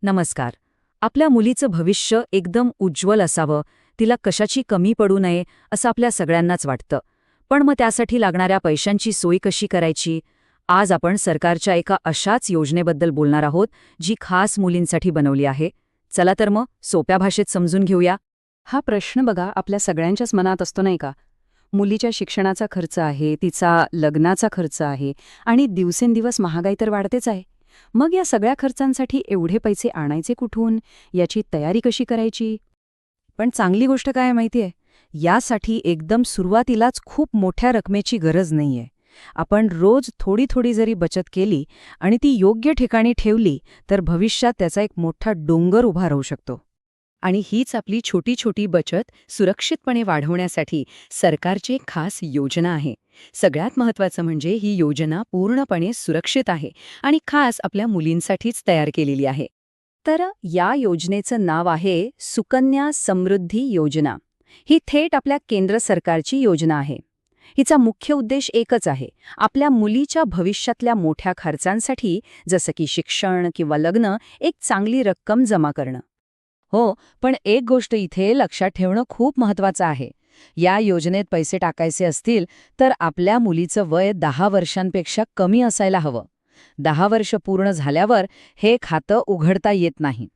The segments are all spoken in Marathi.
नमस्कार. आपल्या मुलीचं भविष्य एकदम उज्ज्वल असावं, तिला कशाची कमी पडू नये असं आपल्या सगळ्यांनाच वाटतं. पण मग त्यासाठी लागणाऱ्या पैशांची सोय कशी करायची? आज आपण सरकारच्या एका अशाच योजनेबद्दल बोलणार आहोत, जी खास मुलींसाठी बनवली आहे. चला तर मग सोप्या भाषेत समजून घेऊया. हा प्रश्न बघा आपल्या सगळ्यांच्याच मनात असतो नाही का? मुलीच्या शिक्षणाचा खर्च आहे, तिचा लग्नाचा खर्च आहे आणि दिवसेंदिवस महागाई तर वाढतेच आहे. मग या सगळ्या खर्चांसाठी एवढे पैसे आणायचे कुठून? याची तयारी कशी करायची? पण चांगली गोष्ट काय आहे माहितीये? यासाठी एकदम सुरुवातीलाच खूप मोठ्या रकमेची गरज नाहीये. आपण रोज थोडी थोडी जरी बचत केली आणि ती योग्य ठिकाणी ठेवली तर भविष्यात त्याचा एक मोठा डोंगर उभा राहू शकतो. आणि हीच आपली छोटी छोटी बचत सुरक्षितपणे वाढवण्यासाठी सरकारची एक खास योजना आहे. सगळ्यात महत्त्वाचं म्हणजे ही योजना पूर्णपणे सुरक्षित आहे आणि खास आपल्या मुलींसाठीच तयार केलेली आहे. तर या योजनेचं नाव आहे सुकन्या समृद्धी योजना. ही थेट आपल्या केंद्र सरकारची योजना आहे. हिचा मुख्य उद्देश एकच आहे, आपल्या मुलीच्या भविष्यातल्या मोठ्या खर्चांसाठी जसं की शिक्षण किंवा लग्न एक चांगली रक्कम जमा करणं. हो, पण एक गोष्ट इथे लक्षात ठेवणं खूप महत्वाचं आहे. या योजनेत पैसे टाकायचे असतील तर आपल्या मुलीचं वय 10 वर्षांपेक्षा कमी असायला हवं. 10 वर्ष पूर्ण झाल्यावर हे खातं उघडता येत नाही.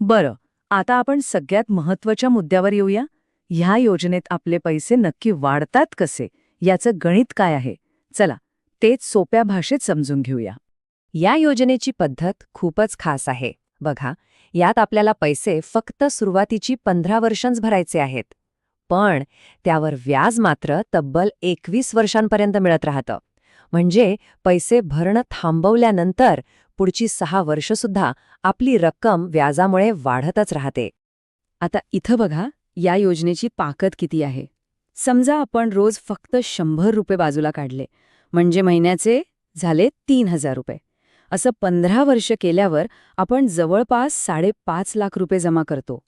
बरं, आता आपण सगळ्यात महत्त्वाच्या मुद्द्यावर येऊया. ह्या योजनेत आपले पैसे नक्की वाढतात कसे, याचं गणित काय आहे? चला, तेच सोप्या भाषेत समजून घेऊया. या योजनेची पद्धत खूपच खास आहे. बघा, यात आपल्याला पैसे फक्त सुरुवातीची 15 वर्षांच भरायचे आहेत. पण त्यावर व्याज मात्र तब्बल 21 वर्षांपर्यंत मिळत राहतं. म्हणजे पैसे भरणं थांबवल्यानंतर पुढची 6 वर्षसुद्धा आपली रक्कम व्याजामुळे वाढतच राहते. आता इथं बघा, या योजनेची ताकद किती आहे. समजा आपण रोज फक्त 100 रुपये बाजूला काढले, म्हणजे महिन्याचे झाले 3000 रुपये. असं 15 वर्ष केल्यावर आपण जवळपास 5.5 लाख रुपये जमा करतो.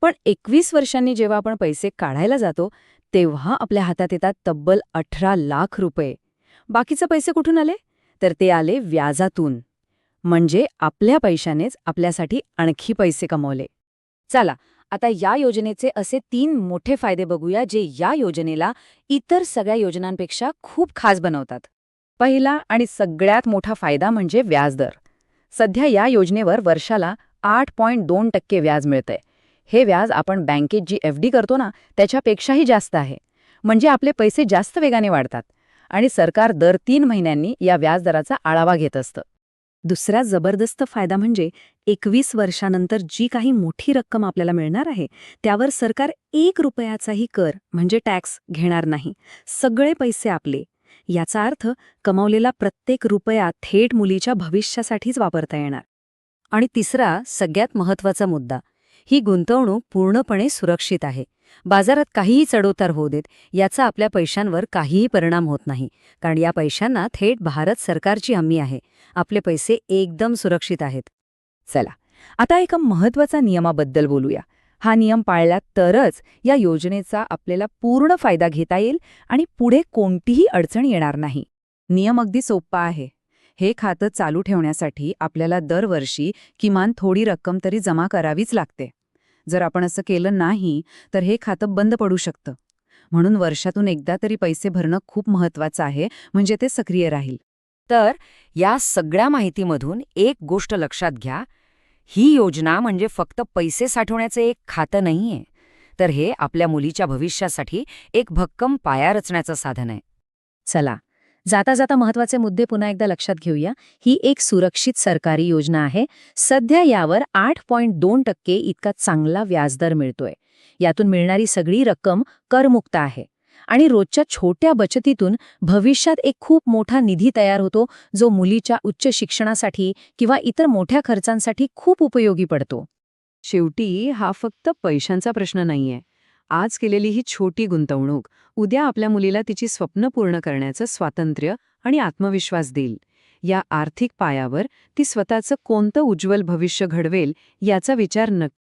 पण 21 वर्षांनी जेव्हा आपण पैसे काढायला जातो, तेव्हा आपल्या हातात येतात तब्बल 18 लाख रुपये. बाकीचे पैसे कुठून आले? तर ते आले व्याजातून. म्हणजे आपल्या पैशानेच आपल्यासाठी आणखी पैसे कमवले. चला, आता या योजनेचे असे 3 मोठे फायदे बघूया, जे या योजनेला इतर सगळ्या योजनांपेक्षा खूप खास बनवतात. पहिला आणि सगळ्यात मोठा फायदा म्हणजे व्याजदर. सध्या या योजनेवर वर्षाला 8.2% व्याज मिळतंय. हे व्याज आपण बँकेत जी FD करतो ना, त्याच्यापेक्षाही जास्त आहे. म्हणजे आपले पैसे जास्त वेगाने वाढतात आणि सरकार दर 3 महिन्यांनी या व्याजदराचा आढावा घेत असतं. दुसरा जबरदस्त फायदा म्हणजे 21 वर्षानंतर जी काही मोठी रक्कम आपल्याला मिळणार आहे, त्यावर सरकार 1 रुपयाचाही कर म्हणजे टॅक्स घेणार नाही. सगळे पैसे आपले. याचा अर्थ कमावलेला प्रत्येक रुपया थेट मुलीच्या भविष्यासाठीच वापरता येणार. आणि तिसरा, सगळ्यात महत्त्वाचा मुद्दा, ही गुंतवणूक पूर्णपणे सुरक्षित आहे. बाजारात काहीही चढउतार होऊ देत, याचा आपल्या पैशांवर काहीही परिणाम होत नाही, कारण या पैशांना थेट भारत सरकारची हमी आहे. आपले पैसे एकदम सुरक्षित आहेत. चला, आता एका महत्त्वाच्या नियमाबद्दल बोलूया. हा नियम पाळला तरच या योजनेचा आपल्याला पूर्ण फायदा घेता येईल आणि पुढे कोणतीही अडचण येणार नाही. नियम अगदी सोपा आहे. हे खातं चालू ठेवण्यासाठी आपल्याला दरवर्षी किमान थोडी रक्कम तरी जमा करावीच लागते. जर आपण असं केलं नाही तर हे खातं बंद पडू शकतं. म्हणून वर्षातून एकदा तरी पैसे भरणं खूप महत्त्वाचं आहे, म्हणजे ते सक्रिय राहील. तर या सगळ्या माहितीमधून एक गोष्ट लक्षात घ्या, ही योजना म्हणजे फक्त पैसे साठवण्याचं एक खातं नाहीये, तर हे आपल्या मुलीच्या भविष्यासाठी एक भक्कम पाया रचण्याचं साधन आहे. चला, जाता जाता महत्त्वाचे मुद्दे पुन्हा एकदा लक्षात घेऊया. ही एक सुरक्षित सरकारी योजना आहे. सध्या यावर 8.2% इतका चांगला व्याजदर मिळतोय. यातून मिळणारी सगळी रक्कम करमुक्त आहे. आणि रोजच्या छोट्या बचतीतून भविष्यात एक खूप मोठा निधी तयार होतो, जो मुलीच्या उच्च शिक्षणासाठी किंवा इतर मोठ्या खर्चांसाठी खूप उपयोगी पडतो. शेवटी हा फक्त पैशांचा प्रश्न नाहीये. आज केलेली ही छोटी गुंतवणूक उद्या आपल्या मुलीला तिची स्वप्न पूर्ण करण्याचं स्वातंत्र्य आणि आत्मविश्वास देईल. या आर्थिक पायावर ती स्वतःचं कोणतं उज्ज्वल भविष्य घडवेल याचा विचार नक्की